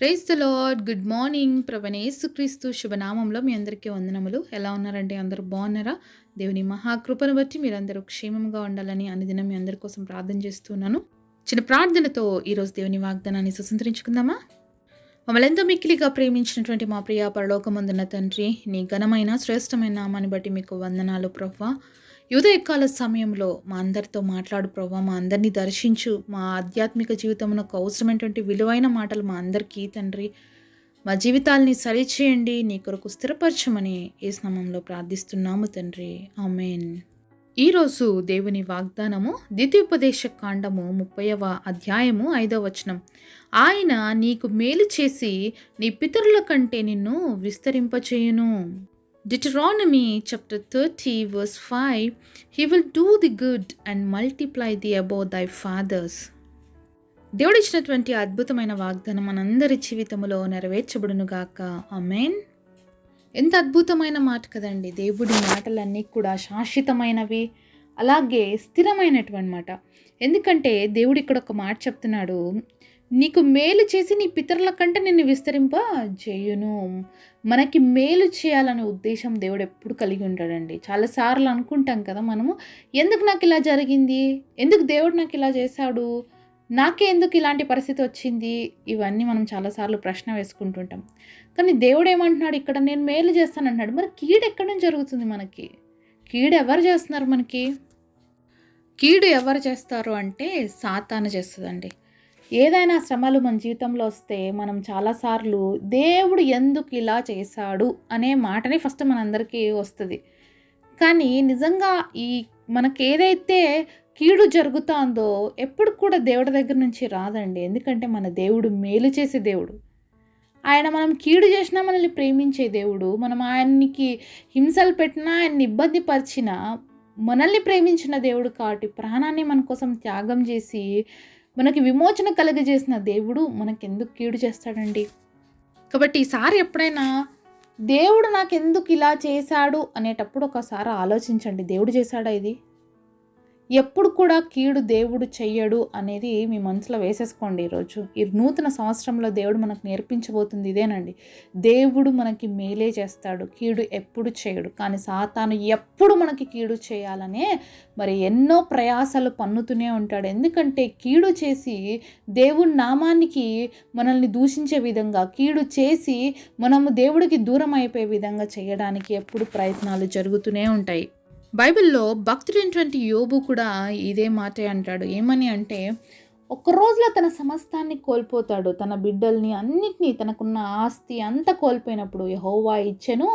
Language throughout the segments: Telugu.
Praise the lord. Good morning. ప్రభువైన యేసుక్రీస్తు శుభనామంలో మీ అందరికీ వందనములు. ఎలా ఉన్నారండి? అందరూ బాగున్నారా? దేవుని మహాకృపను బట్టి మీరందరూ క్షేమంగా ఉండాలని అనుదినం మీ అందరి కోసం ప్రార్థన చేస్తున్నాను. చిన్న ప్రార్థనతో ఈరోజు దేవుని వాగ్దానాన్ని సుసంతరించుకుందామా? మమ్మల్ని ఎంతో మిక్కిలిగా ప్రేమించినటువంటి మా ప్రియ పరలోకమందున్న తండ్రి, నీ ఘనమైన శ్రేష్టమైన నామాన్ని బట్టి మీకు వందనాలు ప్రభువా. ఈ ఉదయకాల సమయంలో మా అందరితో మాట్లాడు ప్రభువా. మా అందరినీ దర్శించు. మా ఆధ్యాత్మిక జీవితమునకు అవసరమైనటువంటి విలువైన మాటలు మా అందరికీ తండ్రి, మా జీవితాల్ని సరిచేయండి, నీ కొరకు స్థిరపరచమని యేసు నామములో ప్రార్థిస్తున్నాము తండ్రి. ఆమేన్. ఈరోజు దేవుని వాగ్దానము ద్వితీయోపదేశ కాండము 30వ అధ్యాయము 5వ వచనం. ఆయన నీకు మేలు చేసి నీ పితరుల కంటే నిన్ను విస్తరింపచేయును. Deuteronomy chapter 30 verse 5, He will do the good and multiply thee above thy fathers. దేవుడిచ్చినటువంటి అద్భుతమైన వాగ్దానం మనందరి జీవితంలో నెరవేర్చబడునుగాక. ఆమేన్. ఎంత అద్భుతమైన మాట కదండి. దేవుడి మాటలన్నీ కూడా శాశ్వతమైనవి, అలాగే స్థిరమైనటువంటి మాట. ఎందుకంటే దేవుడు ఇక్కడ ఒక మాట చెప్తున్నాడు, నీకు మేలు చేసి నీ పితరుల కంటే నిన్ను విస్తరింప చేయును. మనకి మేలు చేయాలనే ఉద్దేశం దేవుడు ఎప్పుడు కలిగి ఉంటాడండి. చాలాసార్లు అనుకుంటాం కదా మనము, ఎందుకు నాకు ఇలా జరిగింది, ఎందుకు దేవుడు నాకు ఇలా చేశాడు, నాకే ఎందుకు ఇలాంటి పరిస్థితి వచ్చింది, ఇవన్నీ మనం చాలాసార్లు ప్రశ్న వేసుకుంటుంటాం. కానీ దేవుడు ఏమంటున్నాడు ఇక్కడ, నేను మేలు చేస్తానంటున్నాడు. మరి కీడు ఎక్కడి నుంచి జరుగుతుంది? మనకి కీడు ఎవరు చేస్తున్నారు? మనకి కీడు ఎవరు చేస్తారు అంటే సాతాను చేస్తుందండి. ఏదైనా శ్రమలు మన జీవితంలో వస్తే మనం చాలాసార్లు దేవుడు ఎందుకు ఇలా చేశాడు అనే మాటనే ఫస్ట్ మనందరికీ వస్తుంది. కానీ నిజంగా ఈ మనకేదైతే కీడు జరుగుతుందో ఎప్పుడు కూడా దేవుడి దగ్గర నుంచి రాదండి. ఎందుకంటే మన దేవుడు మేలు చేసే దేవుడు. ఆయన మనం కీడు చేసినా మనల్ని ప్రేమించే దేవుడు. మనం ఆయనకి హింసలు పెట్టినా, ఆయన్ని ఇబ్బంది పరిచినా మనల్ని ప్రేమించిన దేవుడు కాబట్టి ప్రాణాన్ని మన కోసం త్యాగం చేసి మనకి విమోచన కలుగజేసిన దేవుడు మనకెందుకు కీడు చేస్తాడండి? కాబట్టి ఈసారి ఎప్పుడైనా దేవుడు నాకెందుకు ఇలా చేశాడు అనేటప్పుడు ఒకసారి ఆలోచించండి, దేవుడు చేశాడా ఇది? ఎప్పుడు కూడా కీడు దేవుడు చెయ్యడు అనేది మీ మనసులో వేసేసుకోండి. ఈరోజు ఈ నూతన సంవత్సరంలో దేవుడు మనకు నేర్పించబోతుంది ఇదేనండి. దేవుడు మనకి మేలే చేస్తాడు, కీడు ఎప్పుడు చేయడు. కానీ సాతాను ఎప్పుడు మనకి కీడు చేయాలనే మరి ఎన్నో ప్రయాసాలు పన్నుతూనే ఉంటాడు. ఎందుకంటే కీడు చేసి దేవుడి నామానికి మనల్ని దూషించే విధంగా, కీడు చేసి మనము దేవుడికి దూరం అయిపోయే విధంగా చేయడానికి ఎప్పుడు ప్రయత్నాలు జరుగుతూనే ఉంటాయి. బైబిల్లో భక్తుడైనటువంటి యోబు కూడా ఇదే మాటే అంటాడు. ఏమని అంటే, ఒక్క రోజులో తన సమస్తాన్ని కోల్పోతాడు, తన బిడ్డల్ని అన్నిటినీ, తనకున్న ఆస్తి అంతా కోల్పోయినప్పుడు యెహోవా ఇచ్చెను,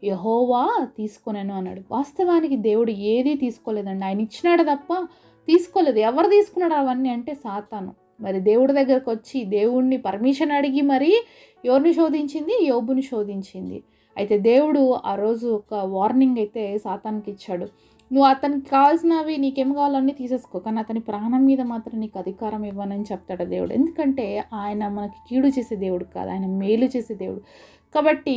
యెహోవా తీసుకొనెను అన్నాడు. వాస్తవానికి దేవుడు ఏదీ తీసుకోలేదండి. ఆయన ఇచ్చినాడు తప్ప తీసుకోలేదు. ఎవరు తీసుకున్నాడు అవన్నీ అంటే సాతాను. మరి దేవుడి దగ్గరకు వచ్చి దేవుడిని పర్మిషన్ అడిగి మరి ఎవరిని శోధించింది? యోబుని శోధించింది. అయితే దేవుడు ఆ రోజు ఒక వార్నింగ్ అయితే సాతానికి ఇచ్చాడు. నువ్వు అతనికి కావాల్సినవి, నీకేం కావాలన్నీ తీసేసుకో, కానీ అతని ప్రాణం మీద మాత్రం నీకు అధికారం ఇవ్వనని చెప్తాడు దేవుడు. ఎందుకంటే ఆయన మనకి కీడు చేసే దేవుడు కాదు, ఆయన మేలు చేసే దేవుడు. కాబట్టి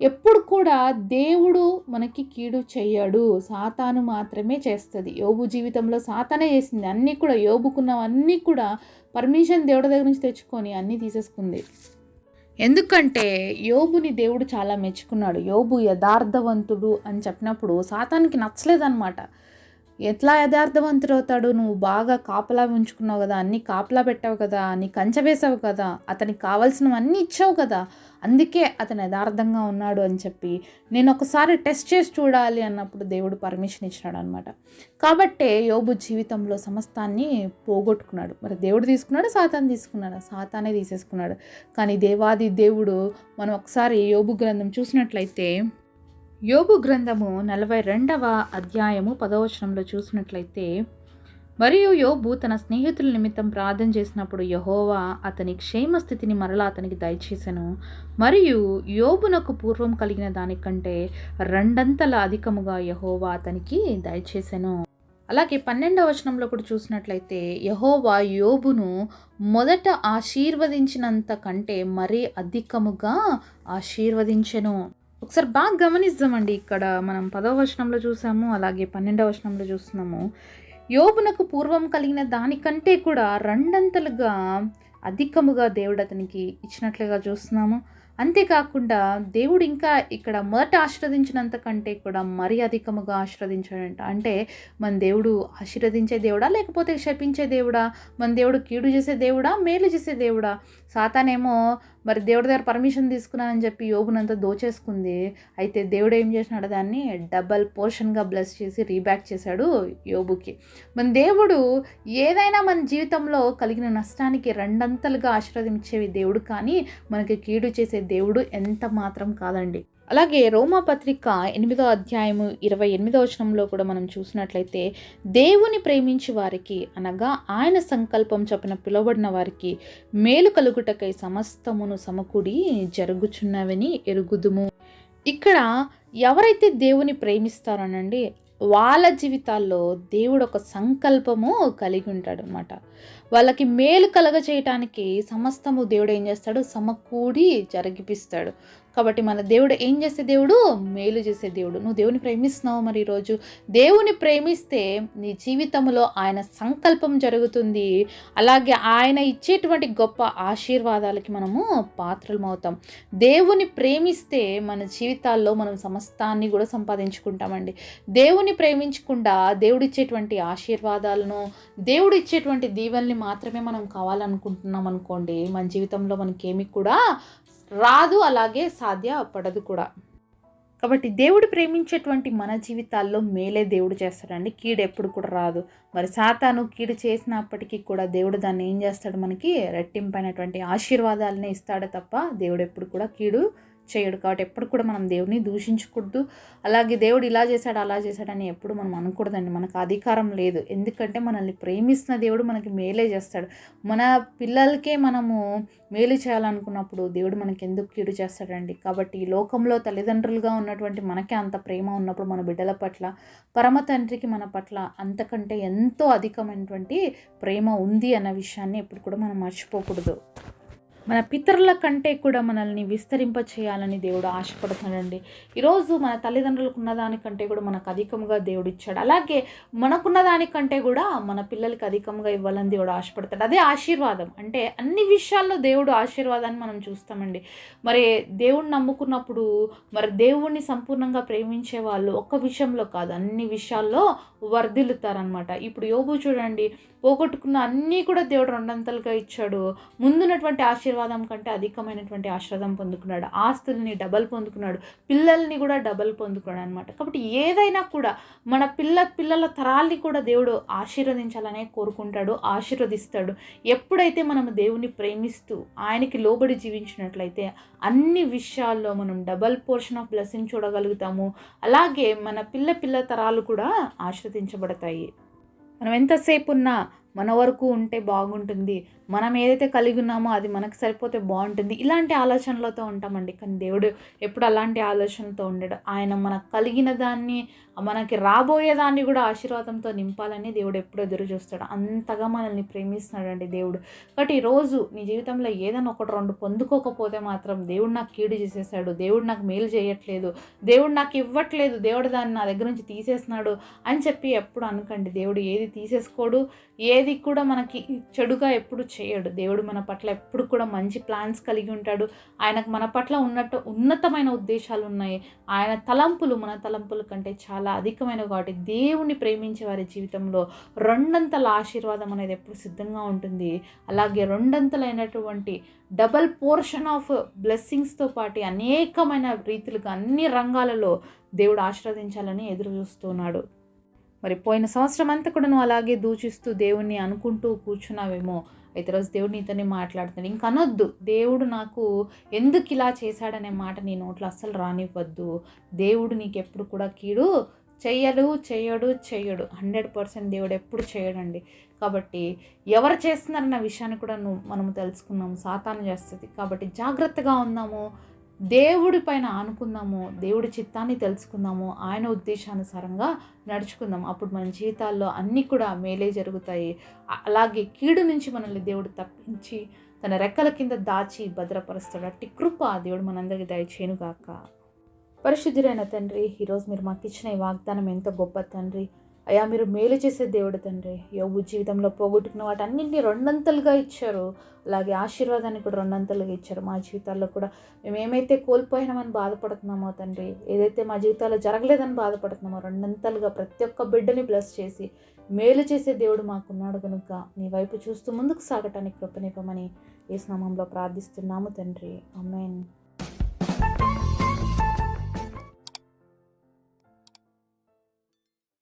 ఎప్పుడు కూడా దేవుడు మనకి కీడు చెయ్యడు, సాతాను మాత్రమే చేస్తుంది. యోబు జీవితంలో సాతానే చేసింది. అన్నీ కూడా యోబుకున్నవన్నీ కూడా పర్మిషన్ దేవుడి దగ్గర నుంచి తెచ్చుకొని అన్నీ తీసేసుకుంది. ఎందుకంటే యోబుని దేవుడు చాలా మెచ్చుకున్నాడు. యోబు యథార్థవంతుడు అని చెప్పినప్పుడు సాతానికి నచ్చలేదన్నమాట. ఎట్లా యథార్థవంతుడు అవుతాడు? నువ్వు బాగా కాపలా ఉంచుకున్నావు కదా, అన్నీ కాపలా పెట్టావు కదా, నీ కంచె వేసావు కదా, అతనికి కావాల్సినవన్నీ ఇచ్చావు కదా, అందుకే అతను యథార్థంగా ఉన్నాడు అని చెప్పి నేను ఒకసారి టెస్ట్ చేసి చూడాలి అన్నప్పుడు దేవుడు పర్మిషన్ ఇచ్చినాడు అనమాట. కాబట్టే యోబు జీవితంలో సమస్తాన్ని పోగొట్టుకున్నాడు. మరి దేవుడు తీసుకున్నాడు, సాతాను తీసుకున్నాడు? సాతానే తీసేసుకున్నాడు. కానీ దేవాది దేవుడు, మనం ఒకసారి యోబు గ్రంథం చూసినట్లయితే, యోబు గ్రంథము 42వ అధ్యాయము 10వ వచనంలో చూసినట్లయితే, మరియు యోబు తన స్నేహితుల నిమిత్తం ప్రార్థన చేసినప్పుడు యెహోవా అతని క్షేమ స్థితిని మరలా అతనికి దయచేసెను, మరియు యోబునకు పూర్వం కలిగిన దానికంటే రెండంతల అధికముగా యెహోవా అతనికి దయచేసెను. అలాగే 12వ వచనంలో కూడా చూసినట్లయితే, యెహోవా యోబును మొదట ఆశీర్వదించినంత కంటే మరీ అధికముగా ఆశీర్వదించెను. ఒకసారి బాగా గమనిద్దామండి. ఇక్కడ మనం 10వ వచనంలో చూసాము, అలాగే 12వ వచనంలో చూస్తున్నాము. యోబునకు పూర్వం కలిగిన దానికంటే కూడా రెండంతలుగా అధికముగా దేవుడు అతనికి ఇచ్చినట్లుగా చూస్తున్నాము. అంతేకాకుండా దేవుడు ఇంకా ఇక్కడ మొదట ఆశీర్వదించినంత కంటే కూడా మరీ అధికముగా ఆశీర్వదించాడంట. అంటే మన దేవుడు ఆశీర్వదించే దేవుడా? లేకపోతే శపించే దేవుడా? మన దేవుడు కీడు చేసే దేవుడా? మేలు చేసే దేవుడా? సాతానేమో మరి దేవుడి దగ్గర పర్మిషన్ తీసుకున్నానని చెప్పి యోబునంతా దోచేసుకుంది. అయితే దేవుడు ఏం చేసినాడు, దాన్ని డబల్ పోర్షన్గా బ్లెస్ చేసి రీబ్యాక్ చేశాడు యోబుకి. మన దేవుడు ఏదైనా మన జీవితంలో కలిగిన నష్టానికి రెండంతలుగా ఆశీర్వదించేవి దేవుడు, కానీ మనకి కీడు చేసే దేవుడు ఎంత మాత్రం కాదండి. అలాగే రోమాపత్రిక 8వ అధ్యాయము 28వ వచనంలో కూడా మనం చూసినట్లయితే, దేవుని ప్రేమించి వారికి అనగా ఆయన సంకల్పం చొప్పున పిలువబడిన వారికి మేలు కలుగుటకై సమస్తమును సమకూడి జరుగుచున్నవని ఎరుగుదుము. ఇక్కడ ఎవరైతే దేవుని ప్రేమిస్తారనండి, వాళ్ళ జీవితాల్లో దేవుడు ఒక సంకల్పము కలిగి ఉంటాడు అనమాట. వాళ్ళకి మేలు కలగ చేయటానికి సమస్తము దేవుడు ఏం చేస్తాడు, సమకూడి జరిగిపిస్తాడు. కాబట్టి మన దేవుడు ఏం చేసే దేవుడు, మేలు చేసే దేవుడు. నువ్వు దేవుని ప్రేమిస్తున్నావు, మరి ఈరోజు దేవుని ప్రేమిస్తే నీ జీవితంలో ఆయన సంకల్పం జరుగుతుంది. అలాగే ఆయన ఇచ్చేటువంటి గొప్ప ఆశీర్వాదాలకి మనము పాత్రలం అవుతాం. దేవుని ప్రేమిస్తే మన జీవితాల్లో మనం సమస్తాన్ని కూడా సంపాదించుకుంటామండి. దేవుని ప్రేమించకుండా దేవుడు ఇచ్చేటువంటి ఆశీర్వాదాలను, దేవుడు ఇచ్చేటువంటి దీవెనల్ని మాత్రమే మనం కావాలనుకుంటున్నాం అనుకోండి, మన జీవితంలో మనకేమి కూడా రాదు, అలాగే సాధ్యపడదు కూడా. కాబట్టి దేవుడు ప్రేమించేటువంటి మన జీవితాల్లో మేలే దేవుడు చేస్తాడండి, కీడు ఎప్పుడు కూడా రాదు. మరి సాతాను కీడు చేసినప్పటికీ కూడా దేవుడు దాన్ని ఏం చేస్తాడు, మనకి రెట్టింపైనటువంటి ఆశీర్వాదాలనే ఇస్తాడు తప్ప దేవుడు ఎప్పుడు కూడా కీడు చేయడు. కాబట్టి ఎప్పుడు కూడా మనం దేవుడిని దూషించకూడదు. అలాగే దేవుడు ఇలా చేశాడు అలా చేశాడని ఎప్పుడు మనం అనకూడదండి. మనకు అధికారం లేదు. ఎందుకంటే మనల్ని ప్రేమిస్తున్న దేవుడు మనకి మేలే చేస్తాడు. మన పిల్లలకే మనము మేలు చేయాలనుకున్నప్పుడు దేవుడు మనకి ఎందుకు కీడు చేస్తాడండి. కాబట్టి ఈ లోకంలో తల్లిదండ్రులుగా ఉన్నటువంటి మనకే అంత ప్రేమ ఉన్నప్పుడు మన బిడ్డల పట్ల పరమ తండ్రికి మన పట్ల అంతకంటే ఎంతో అధికమైనటువంటి ప్రేమ ఉంది అన్న విషయాన్ని ఎప్పుడు కూడా మనం మర్చిపోకూడదు. మన పితరుల కంటే కూడా మనల్ని విస్తరింప చేయాలని దేవుడు ఆశపడుతున్నాడండి. ఈరోజు మన తల్లిదండ్రులకు ఉన్నదానికంటే కూడా మనకు అధికంగా దేవుడు ఇచ్చాడు. అలాగే మనకున్న దానికంటే కూడా మన పిల్లలకి అధికంగా ఇవ్వాలని దేవుడు ఆశపడతాడు. అదే ఆశీర్వాదం. అంటే అన్ని విషయాల్లో దేవుడు ఆశీర్వాదాన్ని మనం చూస్తామండి. మరి దేవుడిని నమ్ముకున్నప్పుడు మరి దేవుణ్ణి సంపూర్ణంగా ప్రేమించే వాళ్ళు ఒక్క విషయంలో కాదు, అన్ని విషయాల్లో వర్ధిల్లుతారనమాట. ఇప్పుడు యోబు చూడండి, పోగొట్టుకున్న అన్నీ కూడా దేవుడు రెండంతలుగా ఇచ్చాడు. ముందున్నటువంటి ఆశీర్వాదం కంటే అధికమైనటువంటి ఆశీర్వాదం పొందుకున్నాడు. ఆస్తుల్ని డబల్ పొందుకున్నాడు, పిల్లల్ని కూడా డబల్ పొందుకున్నాడు అనమాట. కాబట్టి ఏదైనా కూడా మన పిల్లల తరాల్ని కూడా దేవుడు ఆశీర్వదించాలనే కోరుకుంటాడు, ఆశీర్వదిస్తాడు. ఎప్పుడైతే మనం దేవుని ప్రేమిస్తూ ఆయనకి లోబడి జీవించినట్లయితే అన్ని విషయాల్లో మనం డబల్ పోర్షన్ ఆఫ్ బ్లెస్సింగ్ చూడగలుగుతాము. అలాగే మన పిల్ల తరాలు కూడా ఆశీర్వదించబడతాయి. మనం ఎంతసేపు ఉన్నా మన వరకు ఉంటే బాగుంటుంది, మనం ఏదైతే కలిగి ఉన్నామో అది మనకు సరిపోతే బాగుంటుంది, ఇలాంటి ఆలోచనలతో ఉంటామండి. కానీ దేవుడు ఎప్పుడు అలాంటి ఆలోచనతో ఉండడు. ఆయన మనకు కలిగిన దాన్ని, మనకి రాబోయేదాన్ని కూడా ఆశీర్వాదంతో నింపాలని దేవుడు ఎప్పుడు ఎదురు చూస్తాడు. అంతగా మనల్ని ప్రేమిస్తున్నాడండి దేవుడు. కాబట్టి ఈరోజు నీ జీవితంలో ఏదైనా ఒకటి రెండు పొందుకోకపోతే మాత్రం దేవుడు నాకు కీడు చేసేసాడు, దేవుడు నాకు మేలు చేయట్లేదు, దేవుడు నాకు ఇవ్వట్లేదు, దేవుడు దాన్ని నా దగ్గర నుంచి తీసేస్తున్నాడు అని చెప్పి ఎప్పుడు అనకండి. దేవుడు ఏది తీసేసుకోడు, ఏది కూడా మనకి చెడుగా ఎప్పుడు చేయడు. దేవుడు మన పట్ల ఎప్పుడు కూడా మంచి ప్లాన్స్ కలిగి ఉంటాడు. ఆయనకు మన పట్ల ఉన్నతమైన ఉద్దేశాలు ఉన్నాయి. ఆయన తలంపులు మన తలంపుల కంటే చాలా అధికమైనవి. కాబట్టి దేవుని ప్రేమించే వారి జీవితంలో రెండంతల ఆశీర్వాదం అనేది ఎప్పుడు సిద్ధంగా ఉంటుంది. అలాగే రెండంతలైనటువంటి డబల్ పోర్షన్ ఆఫ్ బ్లెస్సింగ్స్తో పాటు అనేకమైన రీతులుగా అన్ని రంగాలలో దేవుడు ఆశీర్వదించాలని ఎదురు చూస్తున్నాడు. మరి పోయిన సంవత్సరం అంతా కూడా నువ్వు అలాగే దూషిస్తూ దేవుణ్ణి అనుకుంటూ కూర్చున్నావేమో. అయితే రోజు దేవుడు నీతోనే మాట్లాడుతాడు. ఇంక అనొద్దు, దేవుడు నాకు ఎందుకు ఇలా చేశాడనే మాట నీ నోట్లో అస్సలు రానివ్వద్దు. దేవుడు నీకు ఎప్పుడు కూడా కీడు చేయడు 100% దేవుడు ఎప్పుడు చేయడండి. కాబట్టి ఎవరు చేస్తున్నారన్న విషయాన్ని కూడా మనము తెలుసుకున్నాము. సాతాను చేస్తుంది. కాబట్టి జాగ్రత్తగా ఉందాము, దేవుడి పైన ఆనుకుందాము, దేవుడి చిత్తాన్ని తెలుసుకుందాము, ఆయన ఉద్దేశానుసారంగా నడుచుకుందాం. అప్పుడు మన జీవితాల్లో అన్నీ కూడా మేలే జరుగుతాయి. అలాగే కీడు నుంచి మనల్ని దేవుడు తప్పించి తన రెక్కల కింద దాచి భద్రపరుస్తాడు. అట్టి కృప దేవుడు మనందరికీ దయచేయునుగాక. పరిశుద్ధుడైన తండ్రి, ఈరోజు మీరు మాకు ఇచ్చిన ఈ వాగ్దానం ఎంతో గొప్ప తండ్రి. అయ్యా మీరు మేలు చేసే దేవుడు తండ్రి. యోబు జీవితంలో పోగొట్టుకున్న వాటన్నింటినీ రెండంతలుగా ఇచ్చారు. అలాగే ఆశీర్వాదాన్ని కూడా రెండంతలుగా ఇచ్చారు. మా జీవితాల్లో కూడా మేమేమైతే కోల్పోయినామని బాధపడుతున్నామో తండ్రి, ఏదైతే మా జీవితాల్లో జరగలేదని బాధపడుతున్నామో రెండంతలుగా ప్రతి ఒక్క బిడ్డని బ్లెస్ చేసి మేలు చేసే దేవుడు మాకున్నాడు కనుక నీ వైపు చూస్తూ ముందుకు సాగటానికి కృపనివ్వమని యేసు నామములో ప్రార్థిస్తున్నాము తండ్రి. ఆమేన్.